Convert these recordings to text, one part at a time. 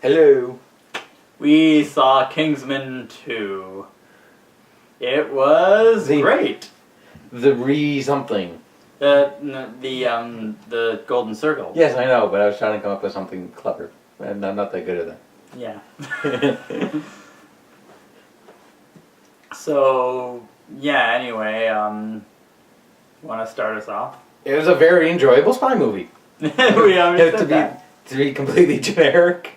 Hello. We saw Kingsman 2. It was great. The something. The Golden Circle. Yes, I know, but I was trying to come up with something clever, and I'm not that good at that. Yeah. So, yeah, anyway, want to start us off? It was a very enjoyable spy movie. We already said that. To be completely generic.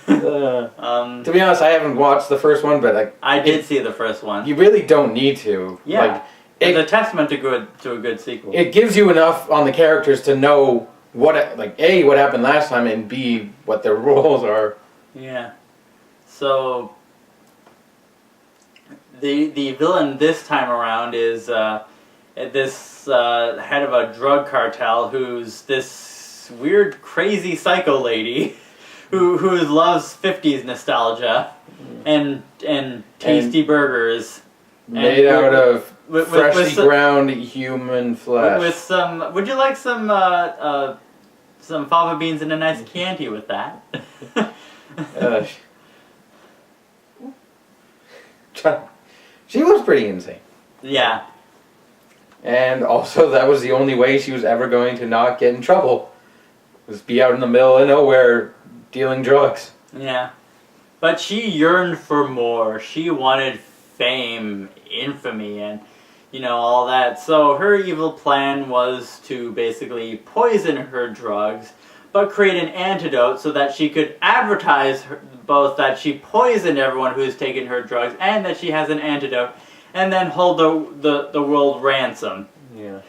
To be honest, I haven't watched the first one, but I did see the first one. You really don't need to. Yeah, it's a testament to a good sequel. It gives you enough on the characters to know what A, what happened last time, and B, what their roles are. Yeah. So the villain this time around is this head of a drug cartel who's this weird, crazy psycho lady who loves 50s nostalgia and tasty burgers made out of freshly ground human flesh. With some, would you like some fava beans and a nice Chianti with that? She was pretty insane. Yeah. And also, that was the only way she was ever going to not get in trouble. Was be out in the middle of nowhere dealing drugs. Yeah. But she yearned for more. She wanted fame, infamy, and, all that. So her evil plan was to basically poison her drugs, but create an antidote so that she could advertise both that she poisoned everyone who's taken her drugs and that she has an antidote, and then hold the world ransom. Yeah.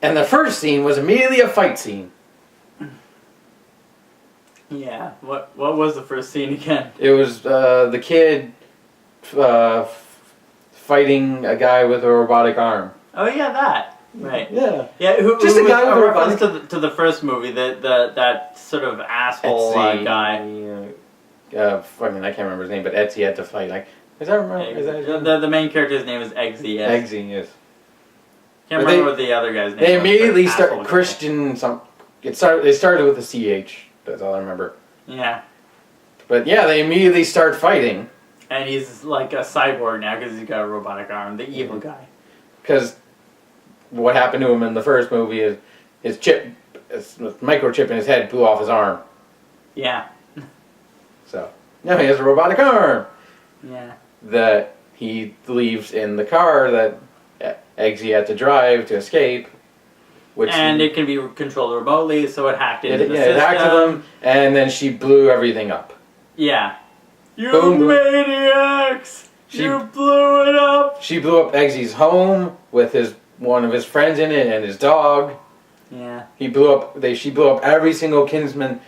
And the first scene was immediately a fight scene. Yeah. What was the first scene again? It was the kid fighting a guy with a robotic arm. Oh yeah, that. Right. Yeah. Yeah. Just a guy with a reference to the first movie, that sort of asshole guy. Fucking, I can't remember his name, but Etsy had to fight. The main character's name is Eggsy. Yes. Eggsy, yes. Can't remember what the other guy's name was. They immediately start Christian. They started with a CH. That's all I remember. Yeah. But yeah, they immediately start fighting. And he's like a cyborg now because he's got a robotic arm. The evil guy. Because what happened to him in the first movie is his microchip in his head blew off his arm. Yeah. So now he has a robotic arm. Yeah. That he leaves in the car that Eggsy had to drive to escape. It can be controlled remotely, so it hacked into the system. It hacked them, and then she blew everything up. Yeah. You maniacs! You blew it up! She blew up Eggsy's home with one of his friends in it and his dog. Yeah. She blew up every single Kingsman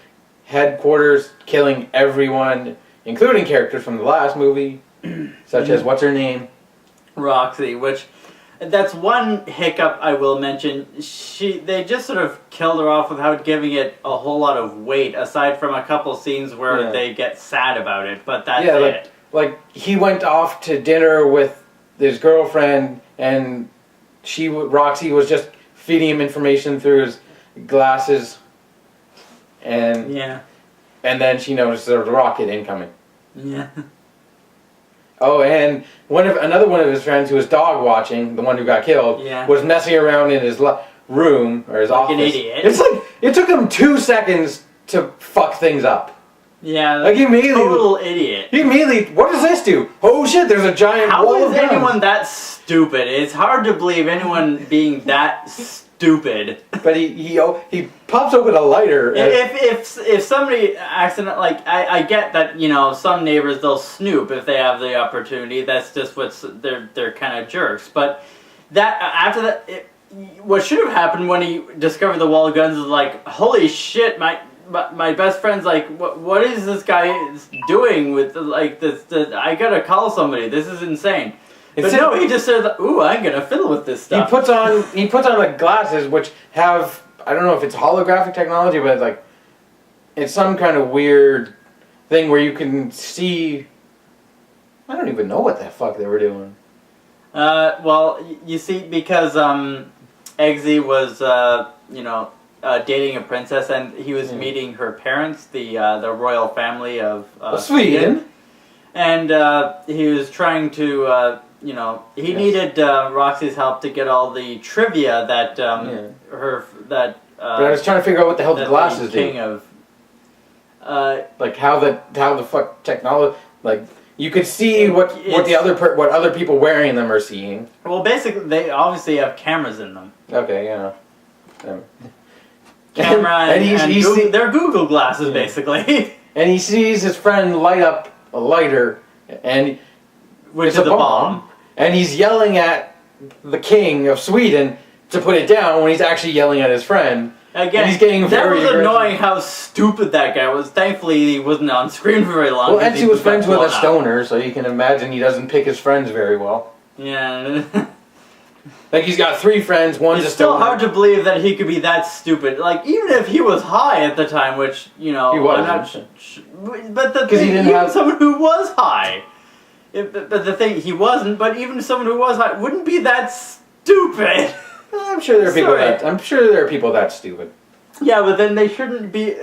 headquarters, killing everyone, including characters from the last movie, such as, what's her name? Roxy, which... That's one hiccup I will mention. They just sort of killed her off without giving it a whole lot of weight, aside from a couple scenes where they get sad about it, but that's it. Like, he went off to dinner with his girlfriend, and Roxy was just feeding him information through his glasses, and then she noticed there was a rocket incoming. Yeah. Oh, and another one of his friends who was dog watching, the one who got killed, was messing around in his room, or his office. Like an idiot. It's like, it took him 2 seconds to fuck things up. Yeah, like total idiot. He immediately, what does this do? Oh shit, there's a giant wall of guns. How is anyone that stupid? It's hard to believe anyone being that stupid. But he pops open a lighter. If somebody accidentally, I get that, some neighbors, they'll snoop if they have the opportunity. That's just they're kind of jerks. But what should have happened when he discovered the wall of guns is like, holy shit, my best friend's like, what is this guy doing with this? I gotta call somebody. This is insane. But no, he just said, "Ooh, I'm gonna fiddle with this stuff." He puts on like glasses which have, I don't know if it's holographic technology, but it's some kind of weird thing where you can see. I don't even know what the fuck they were doing. Well, you see, because Eggsy was, dating a princess, and he was meeting her parents, the royal family of Sweden. And he was trying to, he needed Roxy's help to get all the trivia that But I was trying to figure out what the hell the glasses do. Like how the fuck technology, like you could see what other people wearing them are seeing. Well, basically, they obviously have cameras in them. Okay, yeah. Camera they're Google glasses, basically. And he sees his friend light up a lighter, and which is a bomb. And he's yelling at the king of Sweden to put it down when he's actually yelling at his friend. Again, and he's getting that was annoying how stupid that guy was. Thankfully, he wasn't on screen for very long. Well, and he was friends with a stoner, so you can imagine he doesn't pick his friends very well. Yeah. Like, he's got 3 friends, one's a stoner. It's still hard to believe that he could be that stupid. Like, even if he was high at the time, which, he wasn't. I'm not but the thing, even someone who was high. But the thing, he wasn't, but even someone who was high wouldn't be that stupid. I'm sure there are people that stupid. Yeah, but then they shouldn't be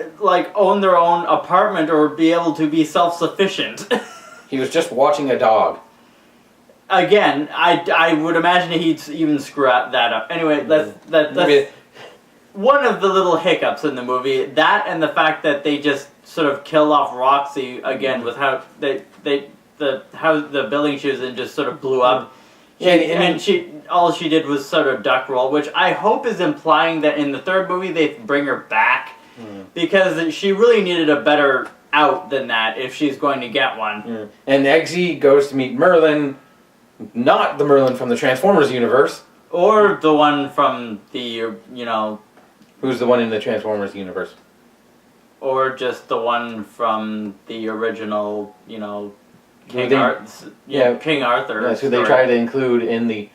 own their own apartment or be able to be self-sufficient. He was just watching a dog. Again, I would imagine he'd even screw that up. Anyway, that's one of the little hiccups in the movie. That and the fact that they just sort of kill off Roxy again with how how the building she was in just sort of blew up. All she did was sort of duck roll, which I hope is implying that in the 3rd movie they bring her back, because she really needed a better out than that if she's going to get one. And Eggsy goes to meet Merlin, not the Merlin from the Transformers universe. Or the one from the, Who's the one in the Transformers universe? Or just the one from the original, King Arthur. That's who they try to include in the...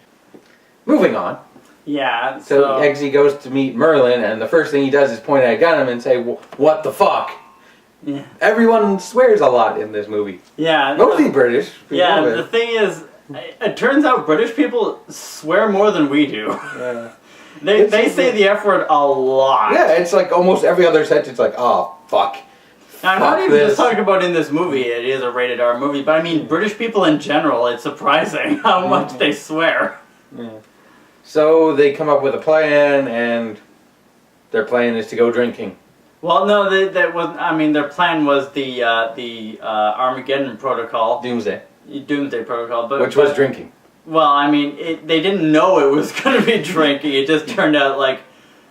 Moving on. Yeah, so Eggsy goes to meet Merlin, and the first thing he does is point at a gun and say, "What the fuck?" Yeah. Everyone swears a lot in this movie. Yeah. Mostly British. Yeah, the thing is, it turns out British people swear more than we do. Yeah. They say the F word a lot. Yeah, it's like almost every other sentence, like, "Oh, fuck." Now, I'm not even just talking about in this movie, it is a rated R movie, but I mean, British people in general, it's surprising how much they swear. Yeah. So they come up with a plan, and their plan is to go drinking. Well, no, that wasn't. I mean, their plan was the Armageddon Protocol. Doomsday Protocol, which was drinking. Well, I mean, they didn't know it was going to be drinking. It just turned out like.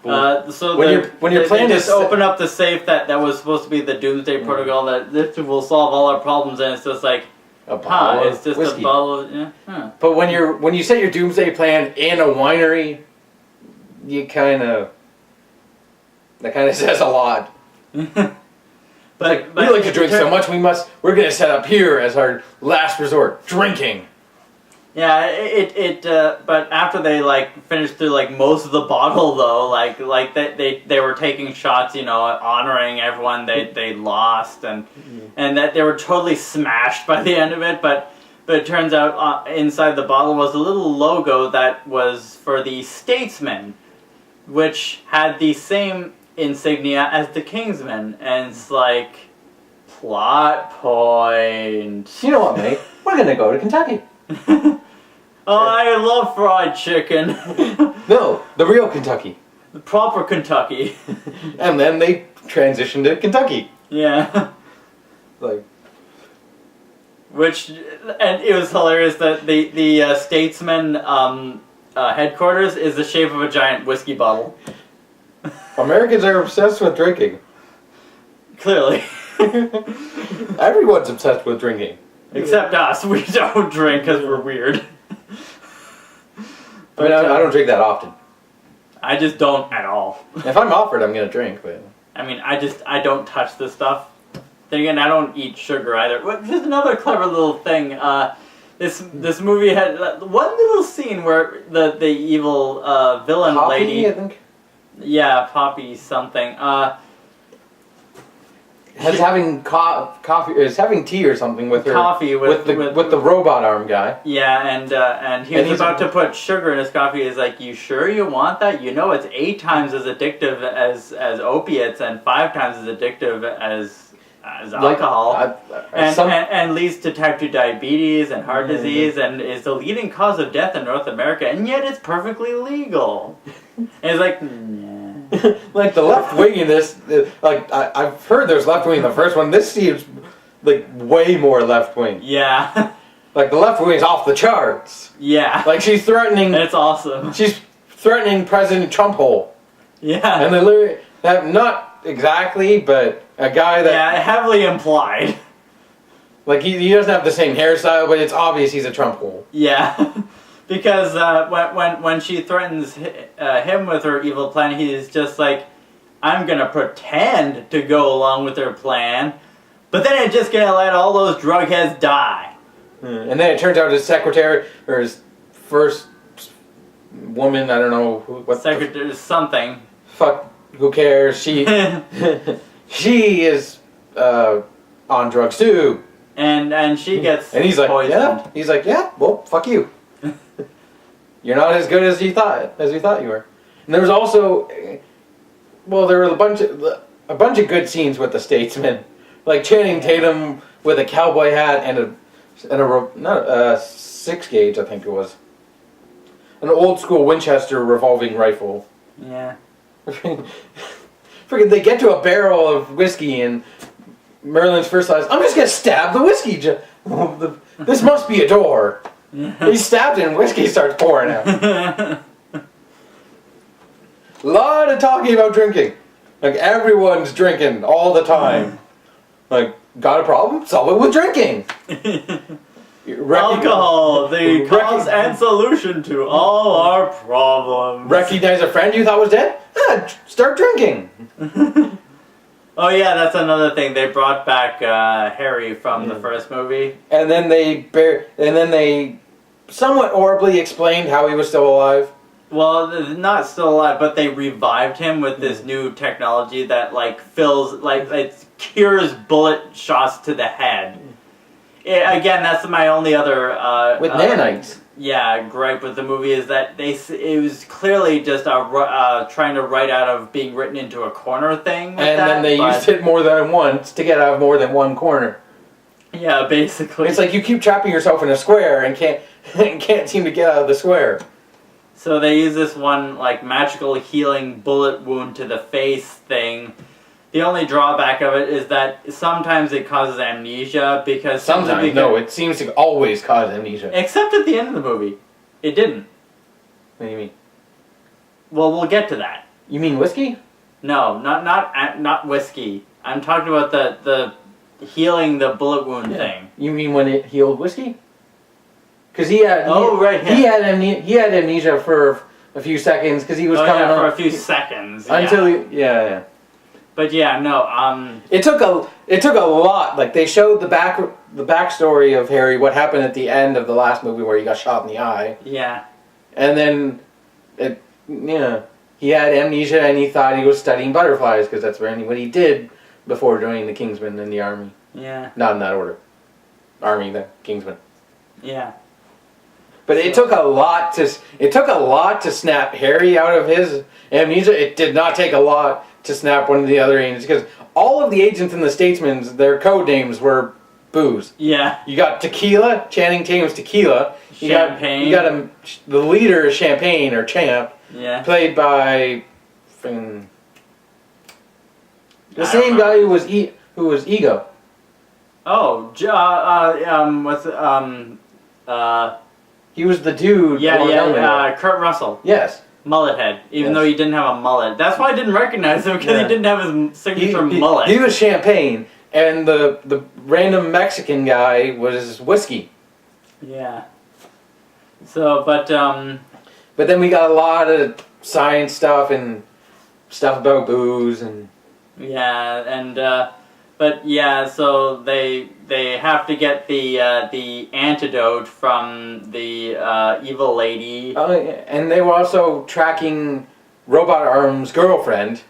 So when your plan is open up the safe that was supposed to be the Doomsday Protocol, that this will solve all our problems, and it's just like. It's just whiskey. A bottle of, But when you set your doomsday plan in a winery, that kind of says a lot. but we like to drink so much, we're gonna set up here as our last resort, drinking. Yeah, but after they finished through most of the bottle though, they were taking shots, honoring everyone they lost, and that they were totally smashed by the end of it. But it turns out inside the bottle was a little logo that was for the Statesman, which had the same insignia as the Kingsman, and it's like plot point. You know what, mate? We're gonna go to Kentucky. Oh, I love fried chicken. No, the real Kentucky. The proper Kentucky. And then they transitioned to Kentucky. Yeah. And it was hilarious that the Statesman headquarters is the shape of a giant whiskey bottle. Americans are obsessed with drinking. Clearly. Everyone's obsessed with drinking. Except us. We don't drink because we're weird. But I don't drink that often. I just don't at all. If I'm offered, I'm gonna drink, but... I mean, I don't touch this stuff. Then again, I don't eat sugar either. Just another clever little thing. This movie had one little scene where the evil villain Poppy, lady... I think? Yeah, Poppy something. having coffee, is having tea or something with her. Coffee with the robot arm guy. Yeah, and he's about to put sugar in his coffee. He's like, "You sure you want that? You know, it's 8 times as addictive as opiates and 5 times as addictive as alcohol, and leads to type 2 diabetes and heart disease, and is the leading cause of death in North America, and yet it's perfectly legal." And he's like, like the left wing in this, like I've heard there's left wing in the first one. This seems like way more left wing. Yeah. Like the left wing's off the charts. Yeah. Like she's threatening. It's awesome. She's threatening President Trump hole. Yeah. And they literally that not exactly, but a guy that heavily implied. Like he doesn't have the same hairstyle, but it's obvious he's a Trump hole. Yeah. Because when she threatens him with her evil plan, he's just like, "I'm gonna pretend to go along with her plan, but then it's just gonna let all those drug heads die." And then it turns out his secretary, or his first woman, I don't know what secretary something. Fuck, who cares? She she is on drugs too. And she gets and he's like, poisoned. yeah. He's like, yeah. Well, fuck you. You're not as good as we thought you were. And there was also, well, there were a bunch of good scenes with the statesman, like Channing Tatum with a cowboy hat and a 6 gauge, I think it was, an old school Winchester revolving rifle. Yeah. Freaking, they get to a barrel of whiskey and Merlin's first thought is, I'm just gonna stab the whiskey. This must be a door. He stabbed it and whiskey starts pouring out. A lot of talking about drinking. Like everyone's drinking all the time. Like, got a problem? Solve it with drinking. Alcohol, the cause and solution to all our problems. Recognize a friend you thought was dead? Start drinking. Oh yeah, that's another thing. They brought back Harry from the first movie, and then they somewhat horribly explained how he was still alive. Well, not still alive, but they revived him with this new technology that it cures bullet shots to the head. Again, that's my only other with nanites. Yeah, gripe with the movie is that it was clearly just trying to write out of being written into a corner thing. Then they used it more than once to get out of more than one corner. Yeah, basically. It's like you keep trapping yourself in a square and can't seem to get out of the square. So they use this one magical healing bullet wound to the face thing. The only drawback of it is that sometimes it causes amnesia because... Sometimes, no, it seems to always cause amnesia. Except at the end of the movie. It didn't. What do you mean? Well, we'll get to that. You mean whiskey? No, not whiskey. I'm talking about the healing the bullet wound thing. You mean when it healed whiskey? Because he had... He had amnesia for a few seconds because he was coming on... for a few seconds. Until he... Yeah. But yeah, no. It took a lot. Like they showed the backstory of Harry, what happened at the end of the last movie where he got shot in the eye. Yeah. And then, he had amnesia and he thought he was studying butterflies because that's what he did before joining the Kingsman in the army. Yeah. Not in that order. Army, then Kingsman. Yeah. But it took a lot to snap Harry out of his amnesia. It did not take a lot to snap one of the other agents, because all of the agents in the Statesman's, their code names were booze. Yeah. You got Tequila, Channing Tatum's Tequila. Champagne. The leader is Champagne, or Champ. Yeah. Played by the same guy who was Ego. Oh, he was the dude. Kurt Russell. Yes. Mullet head, even though he didn't have a mullet. That's why I didn't recognize him, because he didn't have his signature mullet. He was Champagne, and the random Mexican guy was Whiskey. Yeah. So, but then we got a lot of science stuff and stuff about booze and... Yeah, and, but yeah, so they have to get the antidote from the evil lady. And they were also tracking Robot Arm's girlfriend.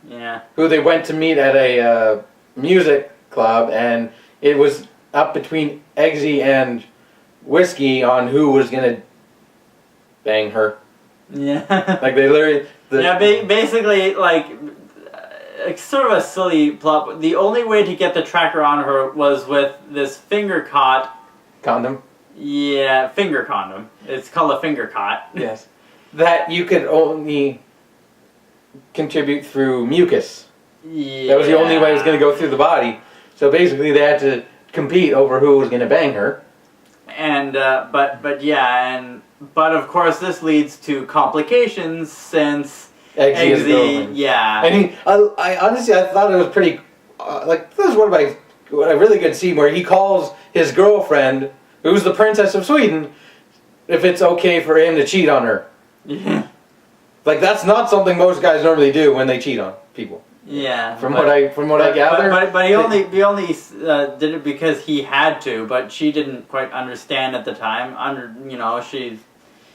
Yeah. who they went to meet at a music club, and it was up between Eggsy and Whiskey on who was gonna bang her. Yeah. Like they literally. Basically, like, sort of a silly plot. But the only way to get the tracker on her was with this finger caught. Condom. Yeah, finger condom. It's called a finger caught. Yes. That you could only contribute through mucus. Yeah. That was the only way it was going to go through the body. So basically, they had to compete over who was going to bang her. And but of course this leads to complications since Eggsy is girlfriend. Yeah. And I honestly I thought it was pretty like this is one of my a really good scene where he calls his girlfriend, who's the Princess of Sweden, if it's okay for him to cheat on her. Yeah. Like that's not something most guys normally do when they cheat on people. Yeah. From what I gather. But he only did it because he had to. But she didn't quite understand at the time. She's.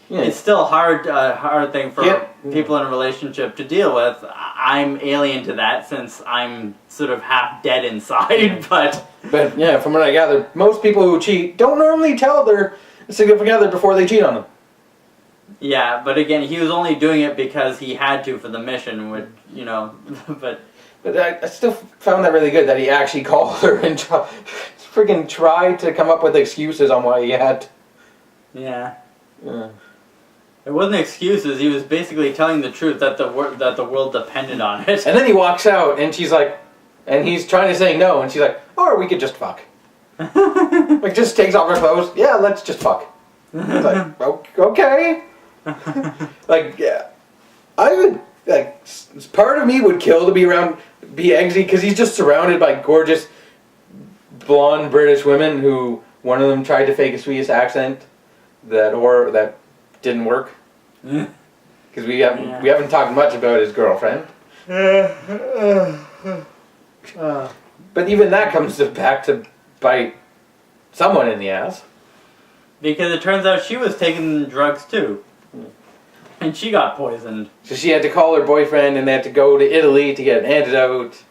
Yeah. It's still hard thing for people in a relationship to deal with. I'm alien to that since I'm sort of half dead inside. But yeah, from what I gather, most people who cheat don't normally tell their significant other before they cheat on them. Yeah, but again, he was only doing it because he had to for the mission, which, but I still found that really good that he actually called her and freaking tried to come up with excuses on why he had to. Yeah. It wasn't excuses, he was basically telling the truth that the world depended on it. And then he walks out and she's like, and he's trying to say no, and she's like, or we could just fuck. Like, just takes off her clothes, yeah, let's just fuck. It's like, okay. Like, yeah, I would, like, part of me would kill to be Eggsy, because he's just surrounded by gorgeous blonde British women who one of them tried to fake a Swedish accent that didn't work. Because we haven't talked much about his girlfriend. But even that comes back to bite someone in the ass. Because it turns out she was taking drugs too. And she got poisoned. So she had to call her boyfriend and they had to go to Italy to get an antidote.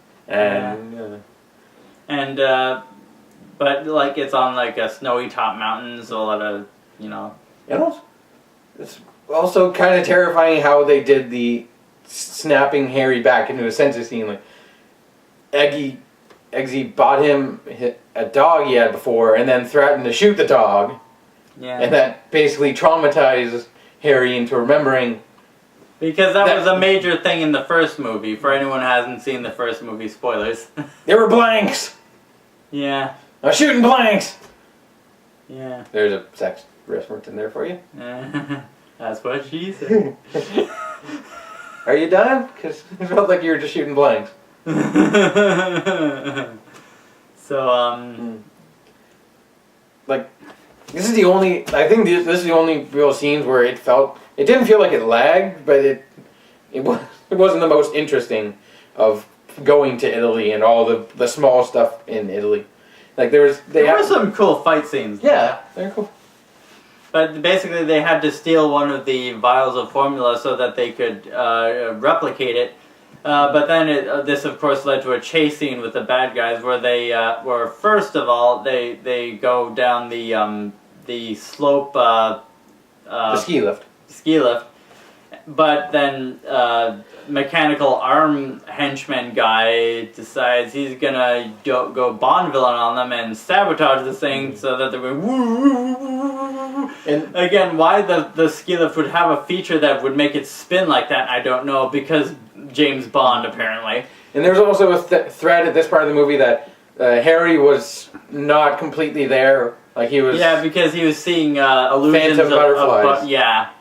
But like it's on like a snowy top mountain, so a lot of, It's also kind of terrifying how they did the snapping Harry back into a senses scene. Like, Eggsy bought him a dog he had before and then threatened to shoot the dog. Yeah. And that basically traumatized Harry into remembering. Because that was a major thing in the first movie. For anyone who hasn't seen the first movie, spoilers. There were blanks! Yeah. I was shooting blanks! Yeah. There's a sex reference in there for you. That's what she said. Are you done? Because it felt like you were just shooting blanks. So, like, this is the only real scenes where it didn't feel like it lagged, but it wasn't the most interesting of going to Italy and all the small stuff in Italy. Like there were some cool fight scenes. Yeah, they're cool. But basically they had to steal one of the vials of formula so that they could replicate it. But then this of course led to a chase scene with the bad guys where they first of all they go down the slope the ski lift. But then mechanical arm henchman guy decides he's gonna go Bond villain on them and sabotage the thing so that they're going woo, woo, woo. And again, why the ski lift would have a feature that would make it spin like that, I don't know, because James Bond apparently. And there's also a thread at this part of the movie that Harry was not completely there. Like he was. Yeah, because he was seeing illusions phantom butterflies. Yeah.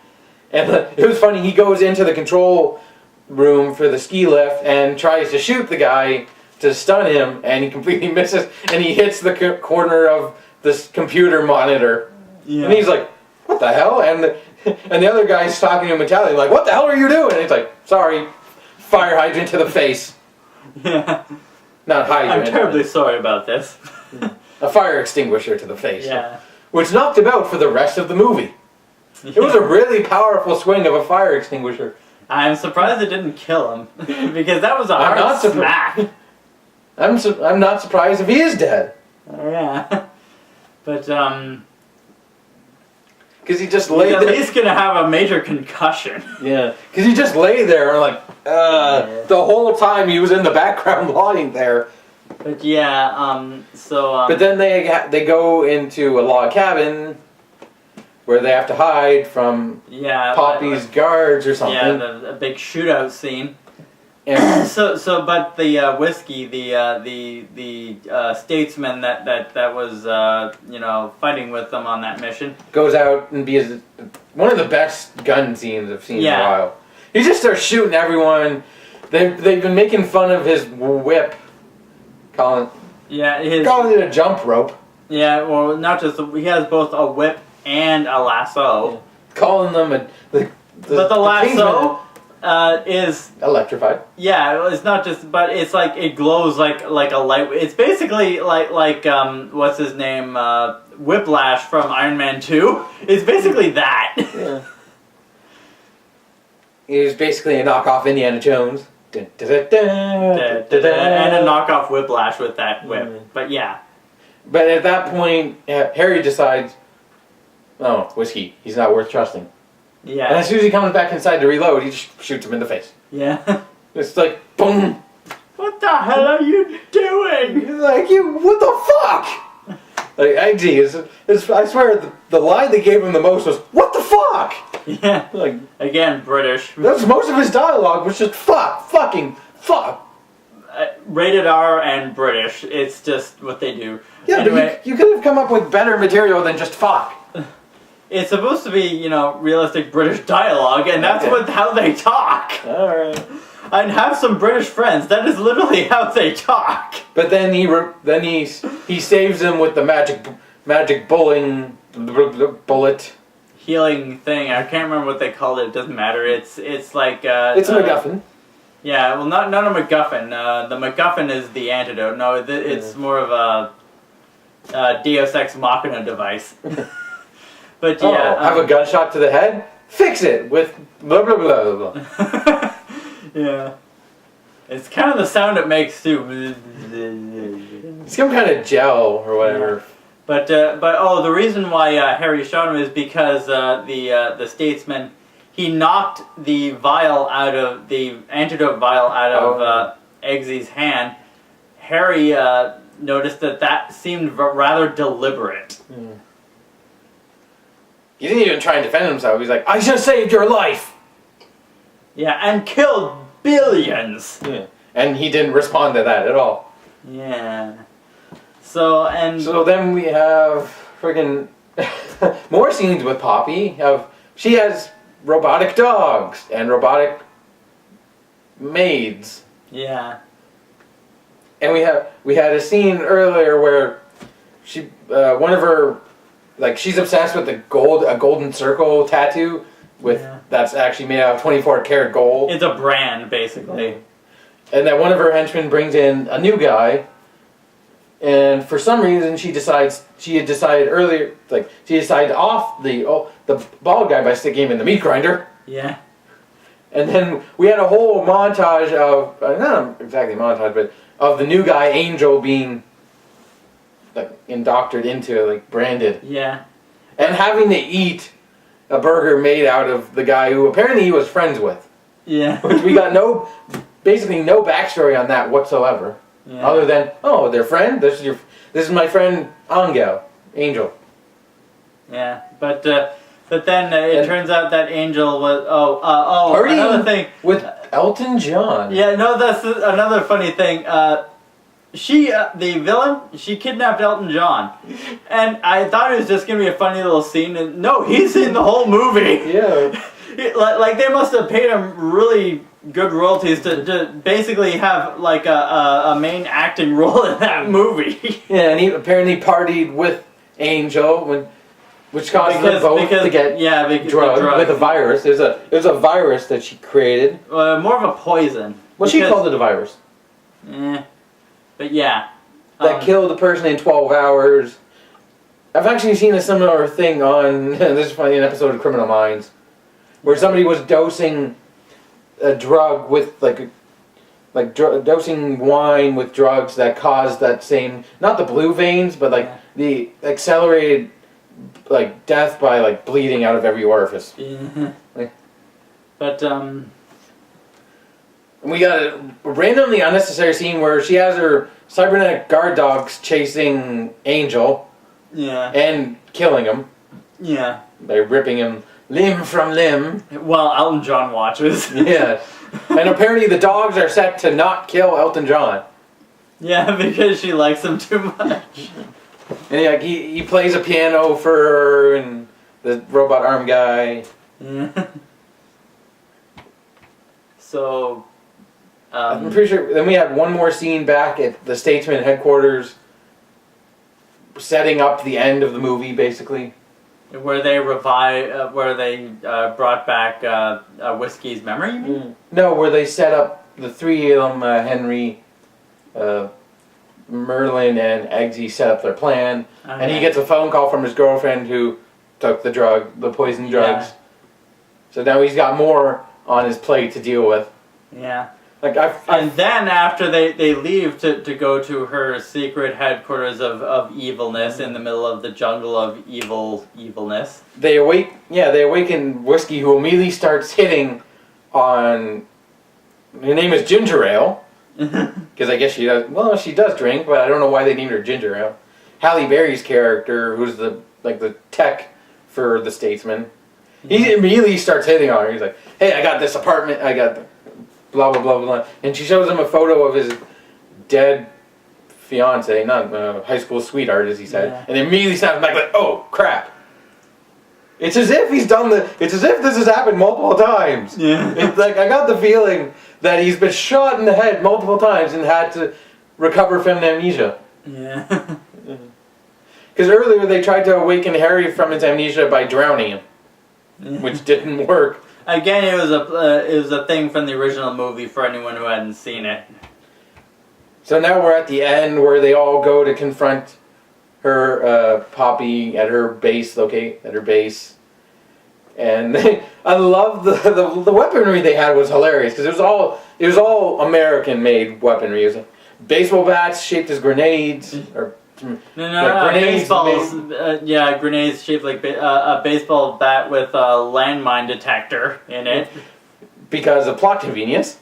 And it was funny, he goes into the control room for the ski lift and tries to shoot the guy to stun him, and he completely misses, and he hits the corner of this computer monitor. Yeah. And he's like, what the hell? And the other guy's talking to him Italian, like, what the hell are you doing? And he's like, sorry, fire hydrant to the face. Yeah. Not hydrant. I'm terribly sorry about this. A fire extinguisher to the face. Yeah. Which knocked him out for the rest of the movie. It was a really powerful swing of a fire extinguisher. I'm surprised it didn't kill him because that was a I'm hard not smack. I'm not surprised if he is dead. Yeah, but Because he just he's lay at there. least gonna have a major concussion. Yeah, because he just lay there and like the whole time he was in the background lying there. But yeah, But then they go into a log cabin where they have to hide from Poppy's guards or something. Yeah, a big shootout scene. And But the whiskey, the statesman that was fighting with them on that mission goes out and be one of the best gun scenes I've seen in a while. He just starts shooting everyone. They've been making fun of his whip, calling it a jump rope. Yeah, well, not just he has both a whip and a lasso. Yeah. Calling them but the lasso is electrified. Yeah, it's not just, but it's like it glows like a light. It's basically like what's his name, Whiplash from Iron Man 2. It's basically that. Yeah. He's basically a knockoff Indiana Jones. Dun, dun, dun, dun, dun, dun. And a knockoff Whiplash with that whip. But yeah. But at that point, Harry decides, oh, whiskey, he's not worth trusting. Yeah. And as soon as he comes back inside to reload, he just shoots him in the face. Yeah. It's like, boom! What the hell are you doing? He's like, what the fuck? Like, I swear, the line they gave him the most was, what the fuck? Yeah. Like, again, British. That's most of his dialogue was just fucking fuck. Rated R and British. It's just what they do. Yeah, anyway, but you could have come up with better material than just fuck. It's supposed to be, realistic British dialogue, and that's how they talk. Alright. And have some British friends. That is literally how they talk. But then he saves him with the magic bullet. Healing thing. I can't remember what they called it. It doesn't matter. It's like it's a MacGuffin. Yeah, well, not a MacGuffin. The MacGuffin is the antidote. No, it's more of a Deus Ex Machina device. But yeah, have a gunshot to the head. Fix it with blah blah blah blah. Yeah, it's kind of the sound it makes too. It's some kind of gel or whatever. Yeah. But the reason why Harry shot him is because the statesman, he knocked the antidote vial out of Eggsy's hand. Harry noticed that seemed rather deliberate. Mm. He didn't even try and defend himself. He's like, I just saved your life. Yeah, and killed billions. Yeah. And he didn't respond to that at all. Yeah. So then we have friggin' more scenes with Poppy. She has robotic dogs and robotic maids. Yeah. And we had a scene earlier where she one of her, like, she's obsessed with a golden circle tattoo that's actually made out of 24 karat gold. It's a brand, basically. And that one of her henchmen brings in a new guy, and for some reason she had decided earlier, like, she decided off the bald guy by sticking him in the meat grinder. Yeah. And then we had a whole montage of, not exactly a montage, but of the new guy, Angel, being, like, indoctored into, like, branded. Yeah. And having to eat a burger made out of the guy who apparently he was friends with. Yeah. Which we got basically no backstory on that whatsoever. Yeah. Other than, oh, they're friends? This is my friend Angel. Yeah, but then it turns out that Angel was another thing with Elton John. Yeah, no, that's another funny thing. The villain, she kidnapped Elton John, and I thought it was just gonna be a funny little scene. And no, he's in the whole movie. Yeah, like they must have paid him really good royalties to basically have like a main acting role in that movie. Yeah, and he apparently partied with Angel which caused them both to get drugged with a virus. There's a virus that she created. More of a poison. Well, she called it a virus. But yeah. That killed a person in 12 hours. I've actually seen a similar thing on, this is funny, an episode of Criminal Minds, where somebody was dosing a drug with dosing wine with drugs that cause that same, not the blue veins, but the accelerated death by bleeding out of every orifice. Yeah. Like, but we got a randomly unnecessary scene where she has her cybernetic guard dogs chasing Angel. Yeah. And killing him. Yeah. By ripping him limb from limb. Well, Elton John watches. Yeah. And apparently the dogs are set to not kill Elton John. Yeah, because she likes him too much. And he plays a piano for her and the robot arm guy. Yeah. So, I'm pretty sure. Then we had one more scene back at the Statesman headquarters, setting up the end of the movie, basically. Where they brought back Whiskey's memory, you mean? No, where they set up the three of them, Henry, Merlin, and Eggsy set up their plan. Okay. And he gets a phone call from his girlfriend who took the poison drugs. Yeah. So now he's got more on his plate to deal with. Yeah. And then after they leave to go to her secret headquarters of evilness in the middle of the jungle of evilness. They awaken Whiskey, who immediately starts hitting on. Her name is Ginger Ale, because I guess she does. Well, she does drink, but I don't know why they named her Ginger Ale. Halle Berry's character, who's the tech for the Statesman, he immediately starts hitting on her. He's like, "Hey, I got this apartment. I got." Blah blah blah blah, and she shows him a photo of his dead fiance, not high school sweetheart, as he said, and immediately snaps back like, "Oh crap!" It's as if he's done It's as if this has happened multiple times. Yeah. It's I got the feeling that he's been shot in the head multiple times and had to recover from amnesia. Yeah. Because earlier they tried to awaken Harry from his amnesia by drowning him, which didn't work. Again, it was a thing from the original movie for anyone who hadn't seen it. So now we're at the end where they all go to confront her Poppy at her base. And I love the weaponry they had was hilarious because it was all American made weaponry. It was baseball bats shaped as grenades or. Baseballs. Grenades shaped like a baseball bat with a landmine detector in it. Because of plot convenience.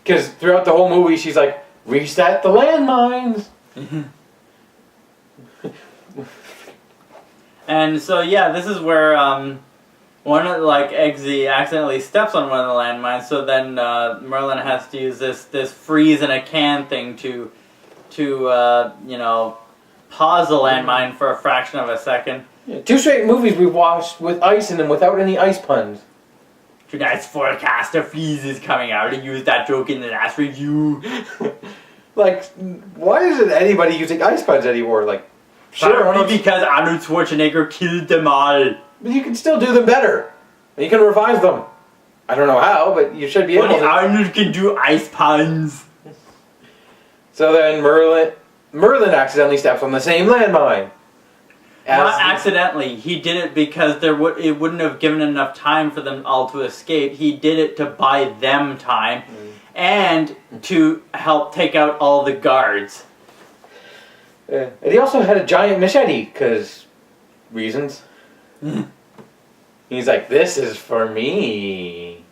Because throughout the whole movie, she's like, reset the landmines. And so this is where Eggsy accidentally steps on one of the landmines. So then Merlin has to use this freeze in a can thing to pause the landmine for a fraction of a second. Yeah, 2 straight movies we've watched with ice in them without any ice puns. Tonight's forecaster freeze is coming out. I used that joke in the last review. Why isn't anybody using ice puns anymore? Probably because Arnold Schwarzenegger killed them all. But you can still do them better. You can revive them. I don't know how, but you should be able to. Arnold can do ice puns. So then Merlin accidentally steps on the same landmine. Not accidentally. He did it because it wouldn't have given enough time for them all to escape. He did it to buy them time and to help take out all the guards. And he also had a giant machete, because reasons. He's like, this is for me.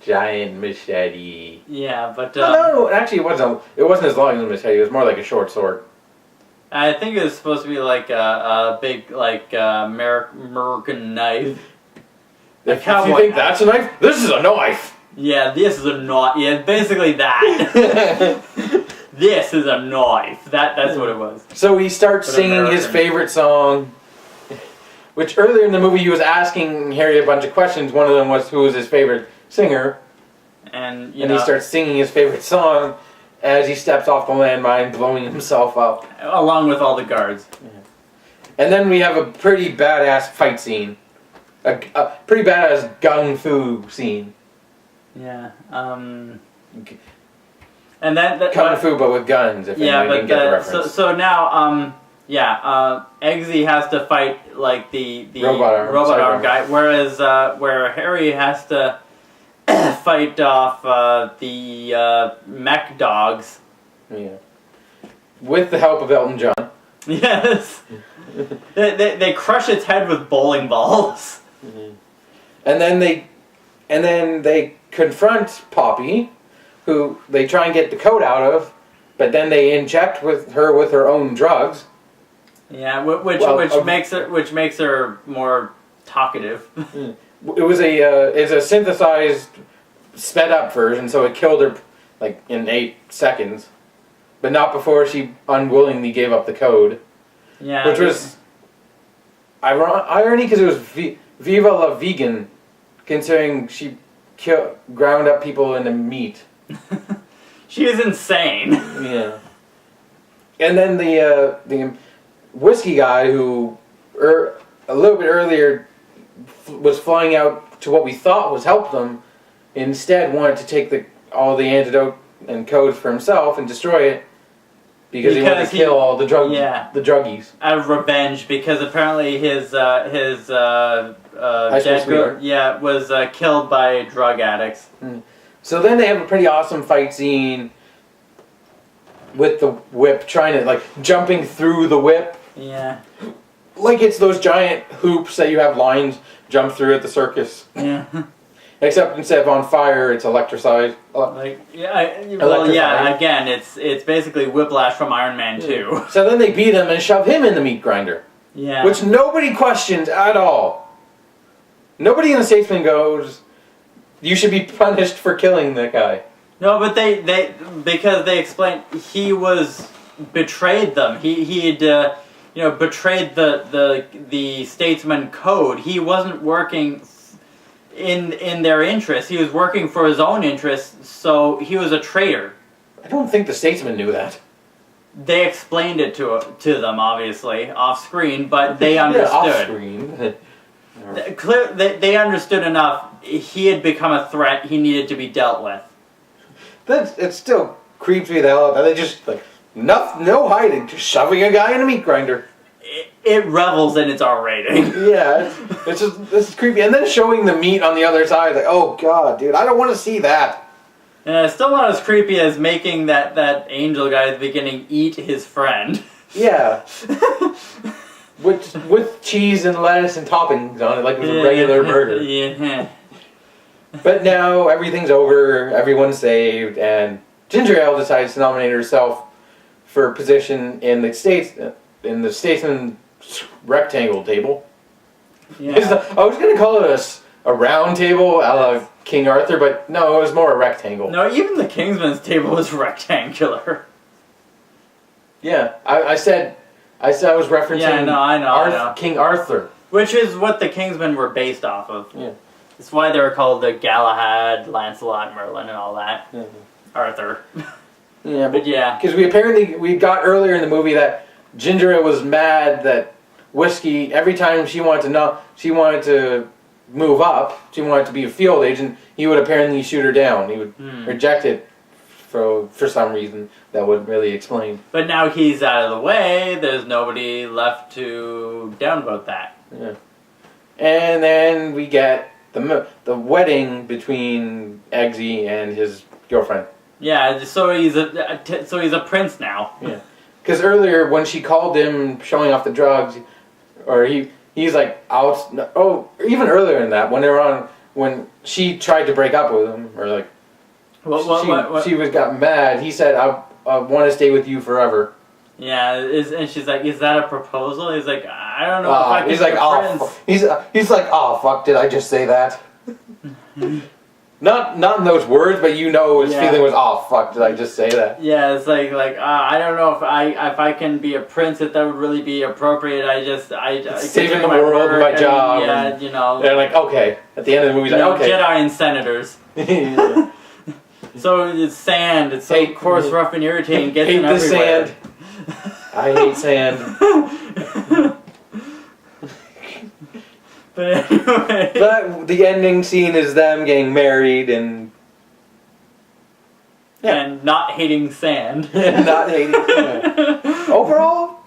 Giant machete. Yeah, but no, actually, it wasn't as long as a machete. It was more like a short sword. I think it was supposed to be like a big, American knife. If you think that's a knife, this is a knife. Yeah, this is a knife. Yeah, basically that. This is a knife. That's what it was. So he starts singing his favorite song. Which earlier in the movie he was asking Harry a bunch of questions. One of them was who was his favorite singer. And he starts singing his favorite song as he steps off the landmine, blowing himself up. Along with all the guards. Yeah. And then we have a pretty badass fight scene. A pretty badass gung fu scene. Yeah. And that kung fu, but with guns. If anyone can get the reference. So now, Eggsy has to fight like the robot arm guy, whereas where Harry has to fight off the mech dogs. Yeah. With the help of Elton John. Yes. they crush its head with bowling balls. Mm-hmm. And then they confront Poppy, who they try and get the code out of, but then they inject with her own drugs. Yeah, which makes her more talkative. It's a synthesized, sped up version, so it killed her like in 8 seconds, but not before she unwillingly gave up the code. Yeah, which was irony because it was Viva la Vegan, considering she ground up people into meat. She is insane. Yeah. And then the whiskey guy who a little bit earlier was flying out to what we thought was help them, instead wanted to take all the antidote and codes for himself and destroy it because he wanted to kill all the druggies. Out of revenge, because apparently his dead girl, was killed by drug addicts. Mm. So then they have a pretty awesome fight scene with the whip, trying to jumping through the whip. Yeah. Like it's those giant hoops that you have lions jump through at the circus. Yeah. Except instead of on fire, it's electrified. Again, it's basically Whiplash from Iron Man 2. So then they beat him and shove him in the meat grinder. Yeah. Which nobody questions at all. Nobody in the Statesman goes, you should be punished for killing that guy. No, but because they explained he betrayed them. He had betrayed the Statesman code. He wasn't working in their interest. He was working for his own interests, so he was a traitor. I don't think the Statesman knew that. They explained it to them, obviously, off screen, but they understood. Off screen. They understood enough. He had become a threat. He needed to be dealt with. It still creeps me the hell out. They just no hiding, just shoving a guy in a meat grinder. It revels in its R rating. Yeah, this is creepy. And then showing the meat on the other side, oh god, dude, I don't want to see that. It's still not as creepy as making that angel guy at the beginning eat his friend. Yeah. with cheese and lettuce and toppings on it, like it was a regular burger. Yeah. But now everything's over, everyone's saved, and Ginger Ale decides to nominate herself for a position in the Statesman rectangle table. Yeah. I was going to call it a round table a la King Arthur, but no, it was more a rectangle. No, even the Kingsman's table was rectangular. Yeah, I said I was referencing I know. King Arthur. Which is what the Kingsmen were based off of. Yeah. That's why they were called the Galahad, Lancelot, Merlin, and all that. Mm-hmm. Arthur. Yeah, but yeah. Because we got earlier in the movie that Ginger Ale was mad that Whiskey, every time she wanted to move up, she wanted to be a field agent, he would apparently shoot her down. He would reject it for some reason that wouldn't really explain. But now he's out of the way, there's nobody left to down about that. Yeah. And then we get the wedding between Eggsy and his girlfriend. Yeah, so he's a prince now. Yeah. Because earlier when she called him showing off the drugs, or he's like out. Oh, even earlier than that, when she tried to break up with him, or like she got mad. He said, "I want to stay with you forever." Yeah, and she's like, "Is that a proposal?" He's like, "I don't know if I can he's like, he's like, "Oh fuck, did I just say that?" Not in those words, but his feeling was, "Oh fuck, did I just say that?" Yeah, it's like I don't know if I can be a prince, if that would really be appropriate. Saving the world, my job. Yeah, They're like, okay. At the end of the movie, he's like, okay. Jedi and senators. Yeah. So it's sand. It's so coarse, rough, and irritating. Gets in Hate everywhere. the sand. I hate sand. But anyway. But the ending scene is them getting married and not hating sand. Not hating sand. Overall,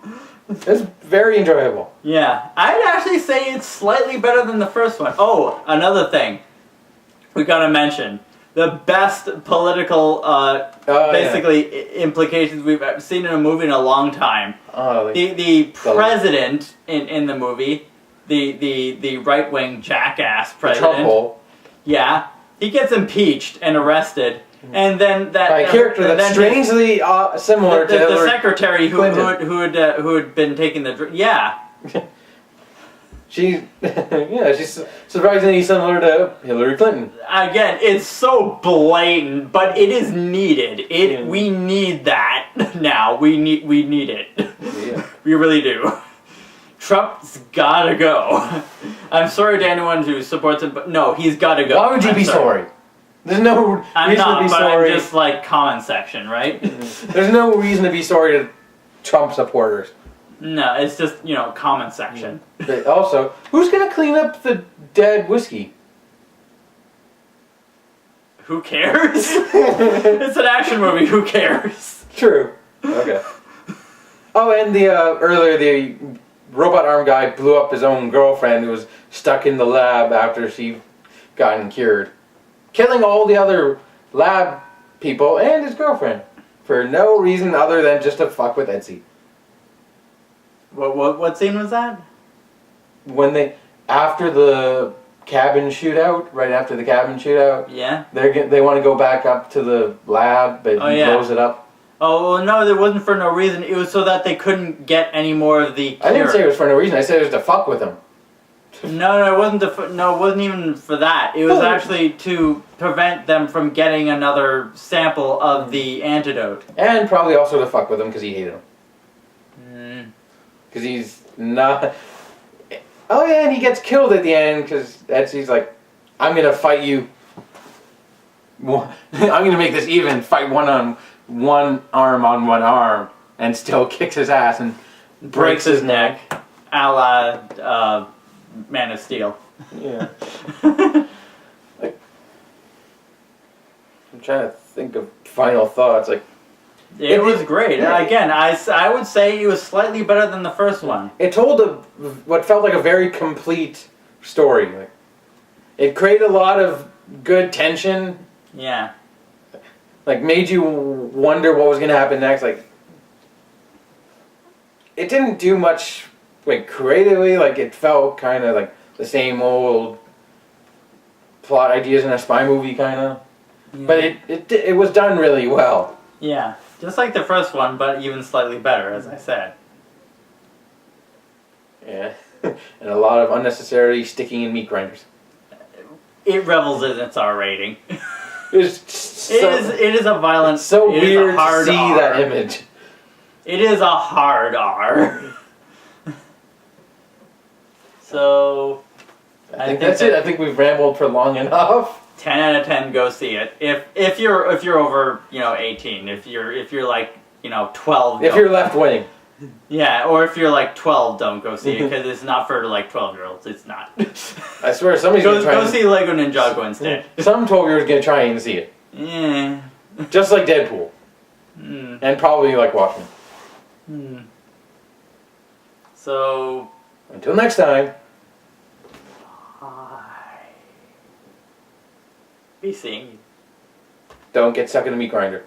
It's very enjoyable. Yeah, I'd actually say it's slightly better than the first one. Oh, another thing we gotta mention. The best political, implications we've seen in a movie in a long time. The president in the movie, the right-wing jackass president. Trump hole. Yeah, he gets impeached and arrested. And then by a character that's strangely similar to the secretary who had been taking the she's surprisingly similar to Hillary Clinton. Again, it's so blatant, but it is needed. We need that now. We need it. Yeah. We really do. Trump's gotta go. I'm sorry to anyone who supports him, but no, he's gotta go. Why would you be sorry? There's no reason I'm not, to be but sorry. I'm just like comment section, right? There's no reason to be sorry to Trump supporters. No, it's just, comment section. But also, who's gonna clean up the dead whiskey? Who cares? It's an action movie, who cares? True. Okay. Oh, and earlier the robot arm guy blew up his own girlfriend who was stuck in the lab after she gotten cured. Killing all the other lab people and his girlfriend for no reason other than just to fuck with Etsy. What scene was that? When after the cabin shootout, right after the cabin shootout, yeah, they want to go back up to the lab, but he blows it up. Oh no, it wasn't for no reason. It was so that they couldn't get any more of the cure. I didn't say it was for no reason. I said it was to fuck with him. No, it wasn't. No, it wasn't even for that. It was actually to prevent them from getting another sample of the antidote. And probably also to fuck with him because he hated him. Because he's not. Oh yeah, and he gets killed at the end because Etsy's like, I'm gonna fight you. I'm gonna make this even. Fight one arm on one arm, and still kicks his ass and breaks his neck, a la Man of Steel. Yeah. I'm trying to think of final thoughts. It was great. Again, I would say it was slightly better than the first one. It told what felt like a very complete story. It created a lot of good tension. Yeah. Made you wonder what was going to happen next. It didn't do much creatively. It felt kind of like the same old plot ideas in a spy movie kind of. Yeah. But it was done really well. Yeah. Just like the first one, but even slightly better, as I said. Yeah. And a lot of unnecessary sticking in meat grinders. It revels in its R rating. It is a violent. It's so weird to see that image. It is a hard R. So I think that's it. I think we've rambled for long enough. 10 out of 10, go see it. If you're over 18, if you're like 12. If you're left wing. Yeah, or if you're 12, don't go see it because it's not for 12-year-olds. It's not. I swear somebody's gonna try. Go see Lego Ninjago instead. Some 12-year-old's gonna try and see it. Yeah. Just like Deadpool. And probably like Watchmen. So. Until next time. Be seeing you. Don't get stuck in a meat grinder.